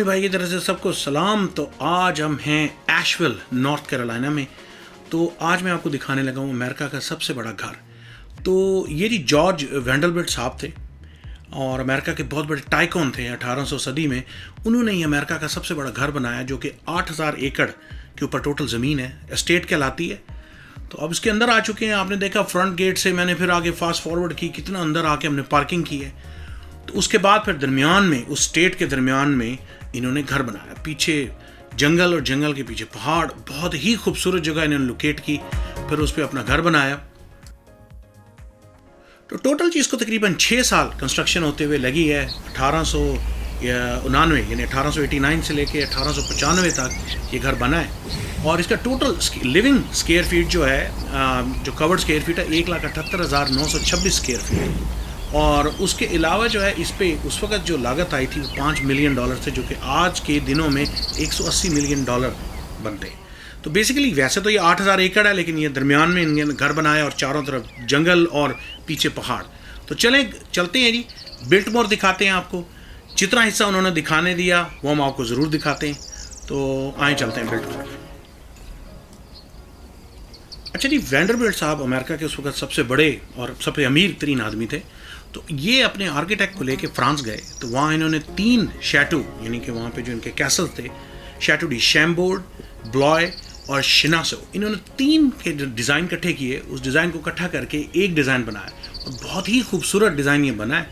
भाई की तरफ से सबको सलाम। तो आज हम हैं एशविल नॉर्थ कैरोलिना में। तो आज मैं आपको दिखाने लगा हूँ अमेरिका का सबसे बड़ा घर। तो ये जी जॉर्ज वैंडलबिल्ट साहब थे और अमेरिका के बहुत बड़े टाइकॉन थे 1800 सदी में। उन्होंने ही अमेरिका का सबसे बड़ा घर बनाया जो कि 8000 एकड़ के ऊपर टोटल ज़मीन है, एस्टेट कहलाती है। तो अब इसके अंदर आ चुके हैं। आपने देखा फ्रंट गेट से, मैंने फिर आगे फास्ट फॉरवर्ड की, कितना अंदर आके हमने पार्किंग की है। तो उसके बाद फिर दरमियान में, उस स्टेट के दरमियान में इन्होंने घर बनाया। पीछे जंगल और जंगल के पीछे पहाड़, बहुत ही खूबसूरत जगह इन्होंने लोकेट की, फिर उस पर अपना घर बनाया। तो टोटल चीज़ को तकरीबन 6 साल कंस्ट्रक्शन होते हुए लगी है। 1899 यानी 1889 से लेके 1895 तक ये घर बना है। और इसका टोटल लिविंग स्क्वायर फीट जो है, जो कवर्ड स्क्वायर फीट है, 1,78,926 स्क्वायर फीट है। और उसके अलावा जो है इस पे उस वक्त जो लागत आई थी वो $5 मिलियन थे, जो कि आज के दिनों में $180 मिलियन बनते हैं। तो बेसिकली वैसे तो ये 8000 एकड़ है, लेकिन ये दरमियान में इन्होंने घर बनाया और चारों तरफ जंगल और पीछे पहाड़। तो चलते हैं जी, बिल्टमोर दिखाते हैं आपको। जितना हिस्सा उन्होंने दिखाने दिया वो हम आपको ज़रूर दिखाते हैं। तो आए चलते हैं बिल्टमोर। अच्छा जी, वैंडरबिल्ट साहब अमेरिका के उस वक्त सबसे बड़े और सबसे अमीर तरीन आदमी थे। तो ये अपने आर्किटेक्ट को लेके फ्रांस गए। तो वहाँ इन्होंने 3 शैटू, यानी कि वहाँ पे जो इनके कैसल थे, शैटू डी शैम्बोर्ड, ब्लॉय और शिनासो, इन्होंने 3 के डिज़ाइन इकट्ठे किए। उस डिज़ाइन को इकट्ठा करके एक डिज़ाइन बनाया और बहुत ही खूबसूरत डिज़ाइन ये बना है।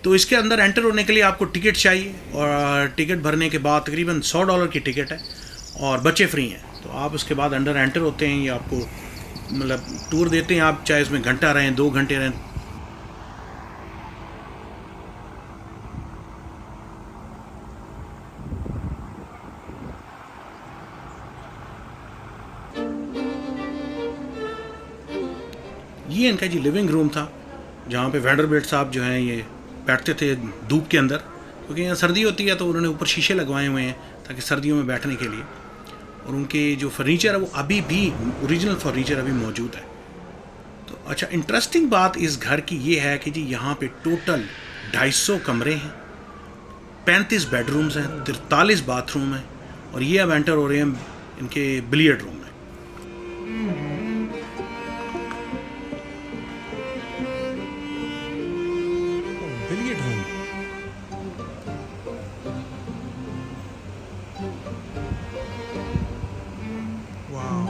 तो इसके अंदर एंटर होने के लिए आपको टिकट चाहिए और टिकट भरने के बाद तकरीबन $100 की टिकट है और बच्चे फ्री हैं। तो आप उसके बाद अंदर एंटर होते हैं। ये आपको मतलब टूर देते हैं, आप चाहे इसमें घंटा रहें, 2 घंटे रहें। ये इनका जी लिविंग रूम था, जहाँ पे वैंडरबिल्ट साहब जो हैं ये बैठते थे धूप के अंदर, क्योंकि यहाँ सर्दी होती है। तो उन्होंने ऊपर शीशे लगवाए हुए हैं ताकि सर्दियों में बैठने के लिए। और उनके जो फर्नीचर है वो अभी भी ओरिजिनल फर्नीचर अभी मौजूद है। तो अच्छा, इंटरेस्टिंग बात इस घर की ये है कि जी यहाँ पे टोटल 250 कमरे हैं, 35 बेडरूम्स हैं, 43 बाथरूम हैं। और ये अब एंटर हो रहे हैं इनके बिलियर्ड रूम में। Billiard room. वाह,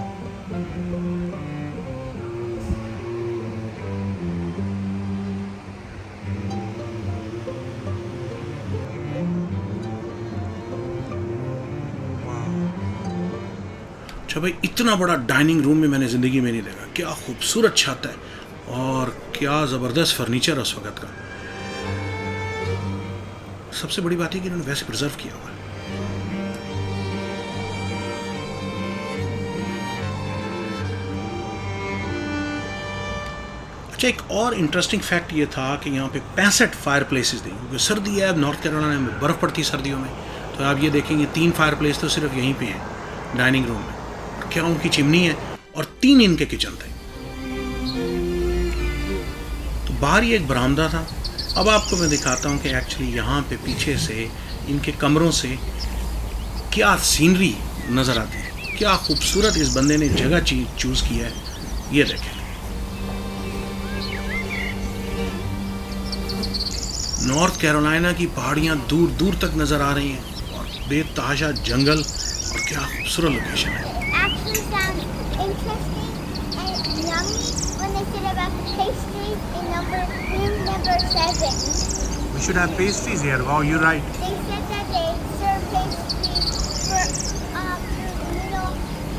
अच्छा भाई, इतना बड़ा डाइनिंग रूम में मैंने ज़िंदगी में नहीं देखा। क्या खूबसूरत छत है और क्या ज़बरदस्त फर्नीचर है उस वक्त का। सबसे बड़ी बात है कि इन्होंने वैसे प्रिजर्व किया हुआ है। अच्छा, एक और इंटरेस्टिंग फैक्ट ये था कि यहाँ पे 65 फायर प्लेसेस थी, क्योंकि सर्दी है। अब नॉर्थ कैरोलिना में बर्फ़ पड़ती है सर्दियों में। तो आप ये देखेंगे 3 फायर प्लेस तो सिर्फ यहीं पे हैं डाइनिंग रूम में। क्या उनकी चिमनी है और 3 इनके किचन थे। तो बाहर ही एक बरामदा था। अब आपको मैं दिखाता हूँ कि एक्चुअली यहाँ पे पीछे से इनके कमरों से क्या सीनरी नज़र आती है। क्या खूबसूरत इस बंदे ने जगह चूज़ किया है। ये देखें, नॉर्थ कैरोलिना की पहाड़ियाँ दूर दूर तक नज़र आ रही हैं और बेतहाशा जंगल, और क्या खूबसूरत लोकेशन है। Actually sounds interesting and yummy when they said about the pastries in room number 7. we should have pastries here. Wow, you're right. They said that they serve pastries for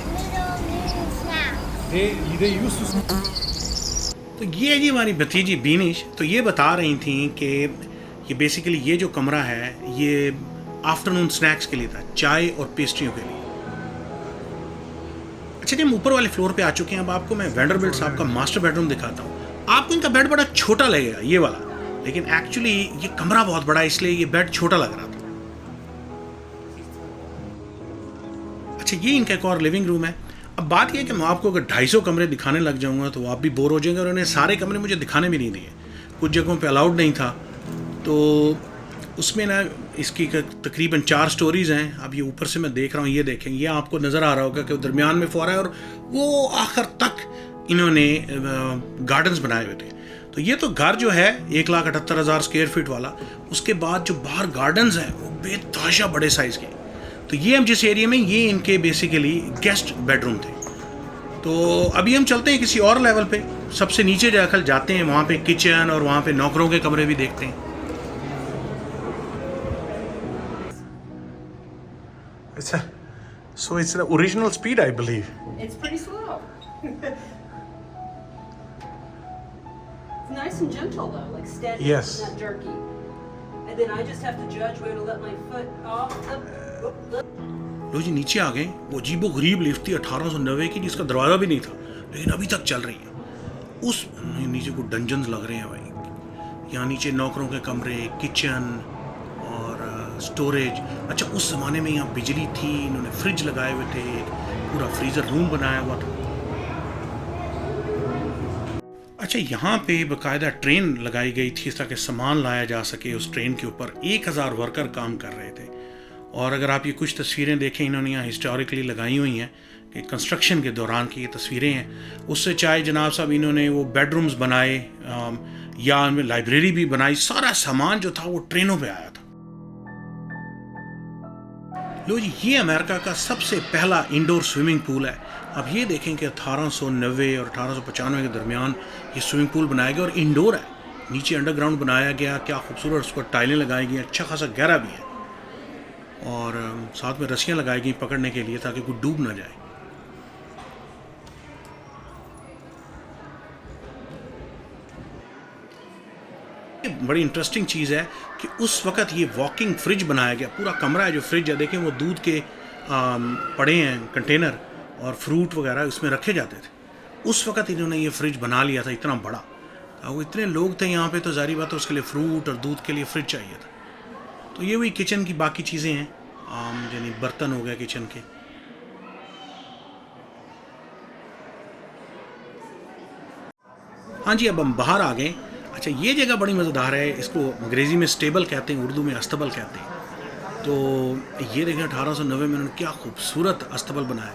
middle noon snacks. They used to. तो ये जी हमारी भतीजी बीनिश। तो ये बता रही थी कि ये बेसिकली ये जो कमरा है ये आफ्टरनून स्नैक्स के लिए था, चाय और पेस्ट्रियों के लिए। अच्छा जी, हम ऊपर वाले फ्लोर पे आ चुके हैं। अब आपको मैं वैंडरबिल्ट साहब का मास्टर बेडरूम दिखाता हूँ। आपको इनका बेड बड़ा छोटा लगेगा ये वाला, लेकिन एक्चुअली ये कमरा बहुत बड़ा है, इसलिए ये बेड छोटा लग रहा था। अच्छा, ये इनका एक और लिविंग रूम है। अब बात यह है कि मैं आपको अगर 250 कमरे दिखाने लग जाऊंगा तो आप भी बोर हो जाएंगे। और उन्हें सारे कमरे मुझे दिखाने भी नहीं दिए, कुछ जगहों पे अलाउड नहीं था। तो उसमें ना इसकी तकरीबन 4 स्टोरीज़ हैं। अब ये ऊपर से मैं देख रहा हूँ, ये देखें, ये आपको नज़र आ रहा होगा कि दरमियान में फौरा है और वो आखिर तक इन्होंने गार्डन्स बनाए हुए थे। तो ये तो घर जो है 1,78,000 स्क्वायर फीट वाला, उसके बाद जो बाहर गार्डन्स हैं वो बेतहाशा बड़े साइज़ के। तो ये हम जिस एरिया में, ये इनके बेसिकली गेस्ट बेडरूम थे। तो अभी हम चलते हैं किसी और लेवल पे, सबसे नीचे जाकर जाते हैं, वहाँ पे किचन और वहाँ पे नौकरों के कमरे भी देखते हैं। So it's the original speed, I believe. It's pretty slow. It's nice and gentle though, like steady, Yes. not jerky. And then I just have to judge where to let my foot off the. लो जी नीचे आ गए। वो अजीबो गरीब lift थी 1890 की, जिसका दरवाज़ा भी नहीं था, लेकिन अभी तक चल रही है। उस नीचे को डंजन्स लग रहे हैं भाई। यहाँ नीचे नौकरों के कमरे, किचन और स्टोरेज। अच्छा, उस ज़माने में यहाँ बिजली थी, इन्होंने फ्रिज लगाए हुए थे, पूरा फ्रीज़र रूम बनाया हुआ था। अच्छा, यहाँ पे बाकायदा ट्रेन लगाई गई थी ताकि सामान लाया जा सके। उस ट्रेन के ऊपर 1000 वर्कर काम कर रहे थे। और अगर आप ये कुछ तस्वीरें देखें, इन्होंने यहाँ हिस्टोरिकली लगाई हुई हैं कि कंस्ट्रक्शन के दौरान की ये तस्वीरें हैं। उससे चाहे जनाब साहब इन्होंने वो बेडरूम्स बनाए या उनमें लाइब्रेरी भी बनाई, सारा सामान जो था वो ट्रेनों पे आया था। लो जी, ये अमेरिका का सबसे पहला इंडोर स्विमिंग पूल है। अब ये देखें कि 1890 और 1895 के दरमियान ये स्विमिंग पूल बनाया गया और इंडोर है। नीचे अंडरग्राउंड बनाया गया, क्या खूबसूरत, उस पर टाइलें लगाई गई, अच्छा खासा गहरा भी है और साथ में रस्सियाँ लगाई गई पकड़ने के लिए ताकि कोई डूब ना जाए। बड़ी इंटरेस्टिंग चीज़ है कि उस वक़्त ये वॉकिंग फ्रिज बनाया गया। पूरा कमरा है जो फ्रिज है, देखें वो दूध के पड़े हैं कंटेनर और फ्रूट वगैरह उसमें रखे जाते थे। उस वक़्त इन्होंने ये फ्रिज बना लिया था, इतना बड़ा। वो इतने लोग थे यहाँ पे, तो जारी बात है उसके लिए फ्रूट और दूध के लिए फ्रिज चाहिए था। तो ये वही किचन की बाकी चीज़ें हैं, यानी बर्तन हो गए किचन के। हाँ जी, अब हम बाहर आ गए। अच्छा, ये जगह बड़ी मज़ेदार है, इसको अंग्रेज़ी में स्टेबल कहते हैं, उर्दू में अस्तबल कहते हैं। तो ये देखें 1890 में उन्होंने क्या खूबसूरत अस्तबल बनाया।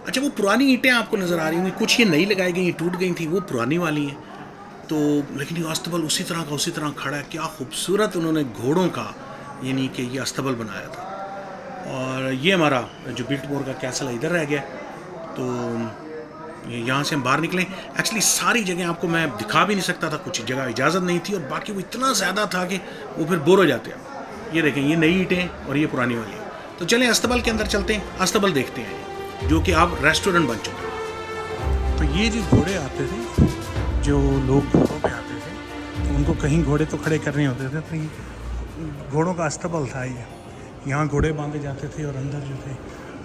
अच्छा, वो पुरानी ईंटें आपको नज़र आ रही होंगी, कुछ ये नई लगाई गई, टूट गई थी, वो पुरानी वाली हैं। तो लेकिन ये अस्तबल उसी तरह खड़ा है। क्या खूबसूरत उन्होंने घोड़ों का यानी कि ये अस्तबल बनाया था। और ये हमारा जो बिल्टमोर का कैसल है इधर रह गया। तो यहाँ से हम बाहर निकले। एक्चुअली सारी जगह आपको मैं दिखा भी नहीं सकता था, कुछ जगह इजाज़त नहीं थी और बाकी वो इतना ज़्यादा था कि वो फिर बोर हो जाते हैं। ये देखें, ये नई ईंटें और ये पुरानी वाली। तो चलें अस्तबल के अंदर चलते हैं, अस्तबल देखते हैं जो कि अब रेस्टोरेंट बन चुका है। तो ये जो घोड़े आते थे, जो लोग घोड़ों पे आते थे, तो उनको कहीं घोड़े तो खड़े करने होते थे, तो ये घोड़ों का अस्तबल था। ये यहाँ घोड़े बांधे जाते थे और अंदर जो थे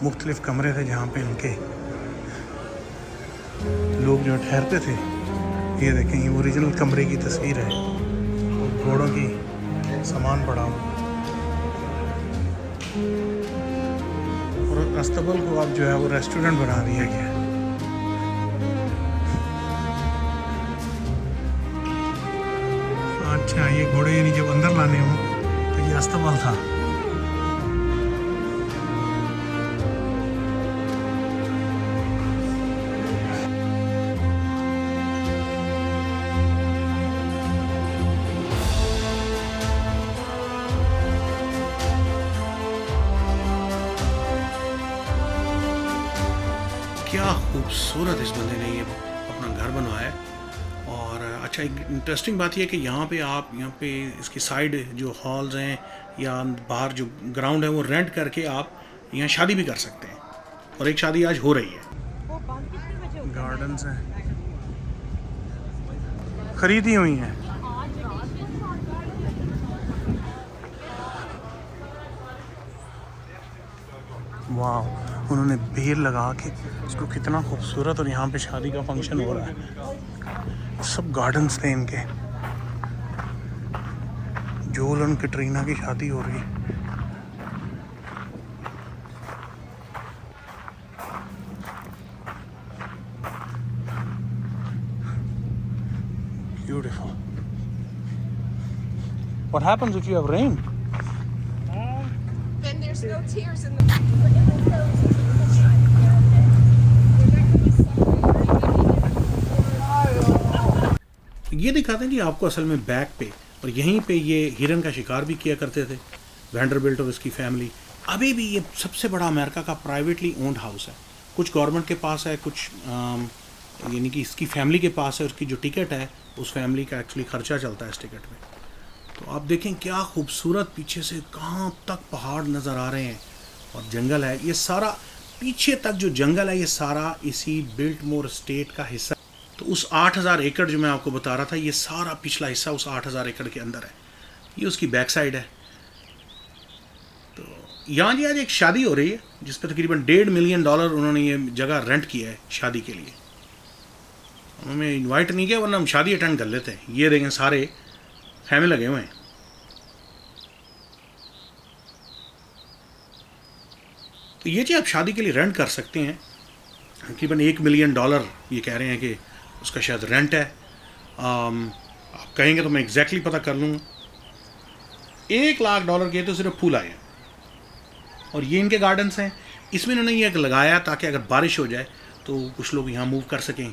मुख्तलिफ कमरे थे जहाँ पे उनके लोग जो ठहरते थे। ये देखें, ये ओरिजिनल कमरे की तस्वीर है, घोड़ों की सामान पड़ा हुआ। और अस्तबल को अब जो है वो रेस्टोरेंट बना दिया गया है। अच्छा, ये घोड़े यानी जब अंदर लाने हों तो ये अस्तबल था। क्या खूबसूरत इस बंदे ने ये अपना घर बनवाया। और अच्छा, एक इंटरेस्टिंग बात यह है कि यहाँ पे इसकी साइड जो हॉल्स हैं या बाहर जो ग्राउंड है वो रेंट करके आप यहाँ शादी भी कर सकते हैं। और एक शादी आज हो रही है। गार्डन्स हैं, खरीदी हुई हैं। वाह, उन्होंने बेल लगा के उसको कितना खूबसूरत, और यहाँ पे शादी का फंक्शन हो रहा है। सब गार्डन्स थे इनके। जोल और कैटरीना की शादी हो रही। Beautiful. What happens if you have rain? There's no tears in the. ये दिखाते हैं जी आपको असल में बैक पे, और यहीं पे ये हिरन का शिकार भी किया करते थे वैंडरबिल्ट और उसकी फैमिली। अभी भी ये सबसे बड़ा अमेरिका का प्राइवेटली ओन्ड हाउस है। कुछ गवर्नमेंट के पास है, कुछ यानी कि इसकी फैमिली के पास है। उसकी जो टिकट है उस फैमिली का एक्चुअली खर्चा चलता है इस टिकट में। तो आप देखें क्या खूबसूरत, पीछे से कहाँ तक पहाड़ नज़र आ रहे हैं और जंगल है। ये सारा पीछे तक जो जंगल है ये सारा इसी बिल्टमोर स्टेट का हिस्सा। तो उस 8000 एकड़ जो मैं आपको बता रहा था, ये सारा पिछला हिस्सा उस 8000 एकड़ के अंदर है। ये उसकी बैक साइड है। तो यहाँ जी आज एक शादी हो रही है जिस पर तकरीबन $1.5 मिलियन उन्होंने ये जगह रेंट किया है शादी के लिए। उन्होंने इनवाइट नहीं किया, वरना हम शादी अटेंड कर लेते हैं। ये देखें सारे खैमे लगे हुए हैं। तो ये जी आप शादी के लिए रेंट कर सकते हैं। तकरीबन $1 मिलियन ये कह रहे हैं कि उसका शायद रेंट है। आप कहेंगे तो मैं एग्जैक्टली पता कर लूँगा। $1 लाख के तो सिर्फ फूल आए हैं। और ये इनके गार्डन्स हैं। इसमें इन्होंने ये लगाया ताकि अगर बारिश हो जाए तो कुछ लोग यहाँ मूव कर सकें।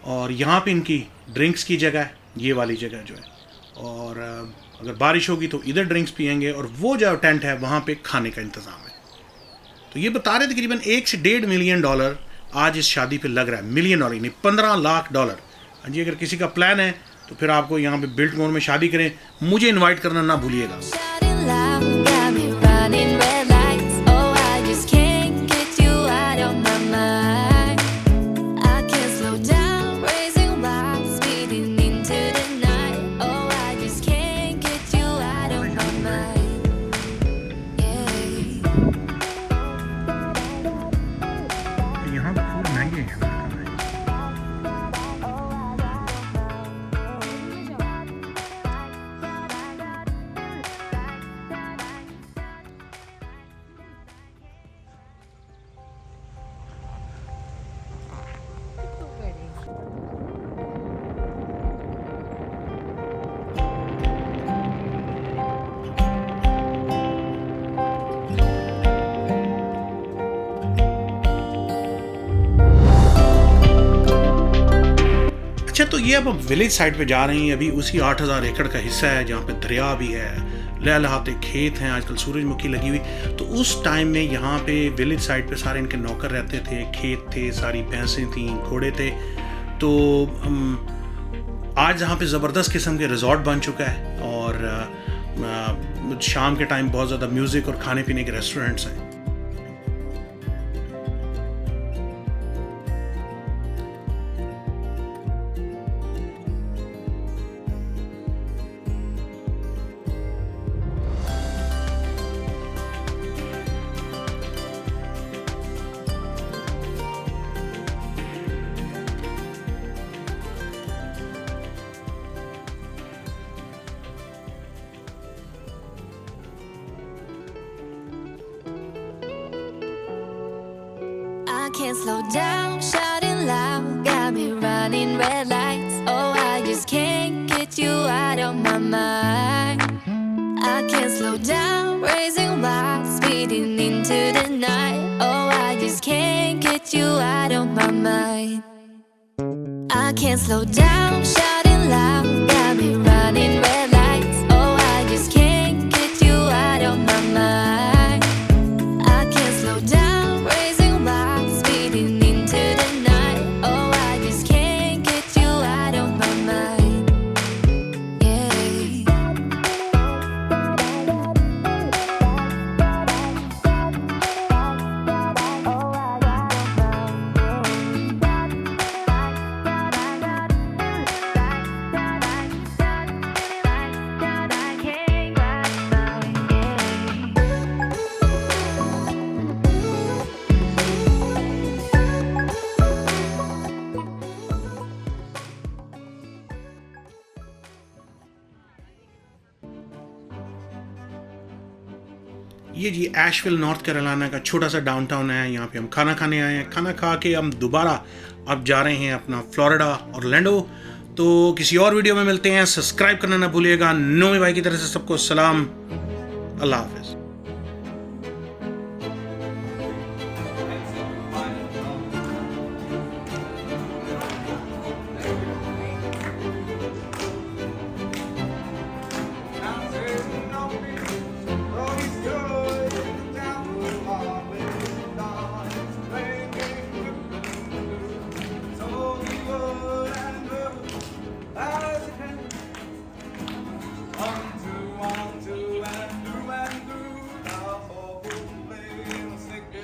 और यहाँ पे इनकी ड्रिंक्स की जगह है, ये वाली जगह जो है। और अगर बारिश होगी तो इधर ड्रिंक्स पियेंगे, और वो जो टेंट है वहाँ पे खाने का इंतज़ाम है। तो ये बता रहे तकरीबन $1 से $1.5 मिलियन आज इस शादी पे लग रहा है। मिलियन डॉलर नहीं, $15 लाख। हाँ जी, अगर किसी का प्लान है तो फिर आपको यहाँ पे बिल्टमोर में शादी करें। मुझे इनवाइट करना ना भूलिएगा। यहाँ पे फूल महंगे हैं अमेरिका में। अच्छा, तो ये अब हम विलेज साइड पे जा रहे हैं। अभी उसी 8000 एकड़ का हिस्सा है जहाँ पे दरिया भी है, लहलहाते खेत हैं, आजकल सूरजमुखी लगी हुई। तो उस टाइम में यहाँ पे विलेज साइड पे सारे इनके नौकर रहते थे, खेत थे, सारी भैंसें थीं, घोड़े थे। तो आज यहाँ पे ज़बरदस्त किस्म के रिजॉर्ट बन चुका है, और शाम के टाइम बहुत ज़्यादा म्यूज़िक और खाने पीने के रेस्टोरेंट्स हैं। I can't slow down, shouting loud, got me running red lights. Oh, I just can't get you out of my mind. I can't slow down, raising wild, speeding into the night. Oh, I just can't get you out of my mind. I can't slow down, shouting loud, got me running red lights. Oh, I just can't get you out of my mind. I can't slow down, raising wild, speeding into the night. Oh, I just can't get you out of my mind. Yeah. ये जी एशविल north Carolina का छोटा सा downtown है। यहाँ पे हम खाना खाने आए हैं। खाना खा के हम दोबारा अब जा रहे हैं अपना फ्लोरिडा ऑरलैंडो। तो किसी और वीडियो में मिलते हैं। सब्सक्राइब करना ना भूलिएगा। नोमी भाई की तरफ से सबको सलाम। अल्लाह हाफिज़।